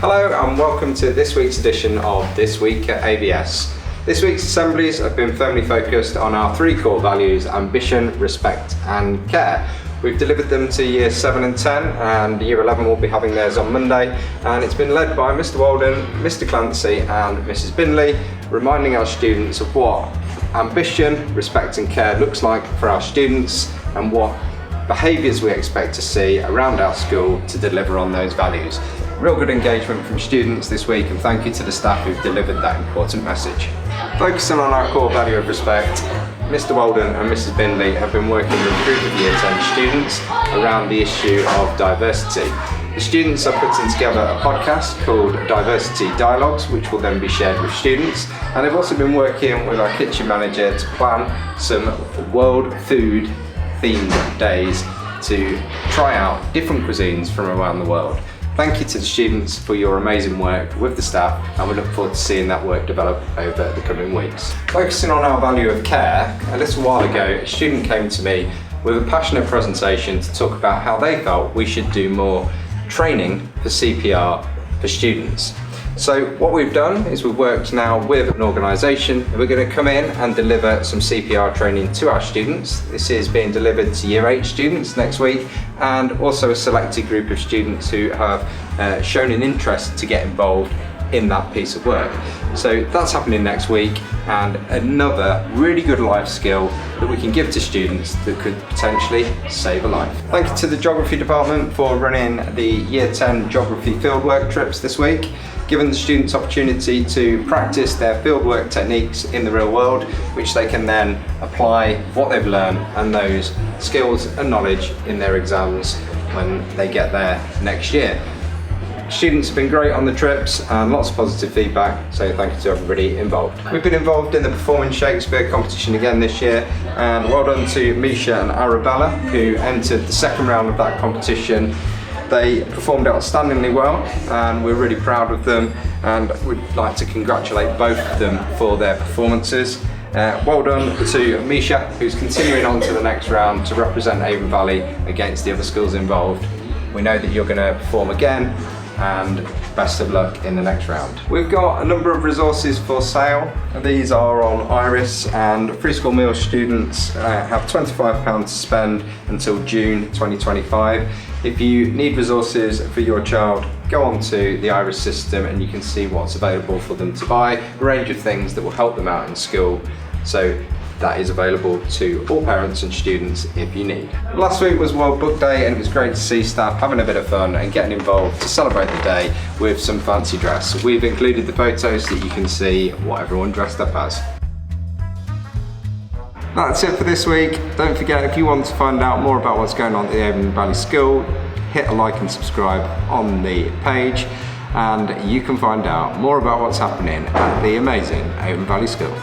Hello and welcome to this week's edition of This Week at AVS. This week's assemblies have been firmly focused on our three core values: ambition, respect and care. We've delivered them to year 7 and 10, and year 11 will be having theirs on Monday, and it's been led by Mr. Walden, Mr. Clancy and Mrs. Binley, reminding our students of what ambition, respect and care looks like for our students and what behaviours we expect to see around our school to deliver on those values. Real good engagement from students this week, and thank you to the staff who've delivered that important message. Focusing on our core value of respect, Mr. Walden and Mrs. Binley have been working with a group of year 10 students around the issue of diversity. The students are putting together a podcast called Diversity Dialogues, which will then be shared with students, and they've also been working with our kitchen manager to plan some world food themed days to try out different cuisines from around the world. Thank you to the students for your amazing work with the staff, and we look forward to seeing that work develop over the coming weeks. Focusing on our value of care, a little while ago a student came to me with a passionate presentation to talk about how they felt we should do more training for CPR for students. So what we've done is we've worked now with an organisation, and we're going to come in and deliver some CPR training to our students. This is being delivered to year 8 students next week, and also a selected group of students who have shown an interest to get involved in that piece of work. So that's happening next week, and another really good life skill that we can give to students that could potentially save a life. Thank you to the Geography Department for running the Year 10 Geography fieldwork trips this week, giving the students opportunity to practice their fieldwork techniques in the real world, which they can then apply what they've learned and those skills and knowledge in their exams when they get there next year. Students have been great on the trips and lots of positive feedback, so thank you to everybody involved. We've been involved in the Performing Shakespeare competition again this year, and well done to Misha and Arabella, who entered the second round of that competition. They performed outstandingly well, and we're really proud of them, and we'd like to congratulate both of them for their performances. Well done to Misha, who's continuing on to the next round to represent Avon Valley against the other schools involved. We know that you're going to perform again, and best of luck in the next round. We've got a number of resources for sale. These are on Iris, and free school meal students have £25 to spend until June 2025. If you need resources for your child, go onto the Iris system and you can see what's available for them to buy, a range of things that will help them out in school. So that is available to all parents and students if you need. Last week was World Book Day, and it was great to see staff having a bit of fun and getting involved to celebrate the day with some fancy dress. We've included the photos so that you can see what everyone dressed up as. That's it for this week. Don't forget, if you want to find out more about what's going on at the Avon Valley School, hit a like and subscribe on the page, and you can find out more about what's happening at the amazing Avon Valley School.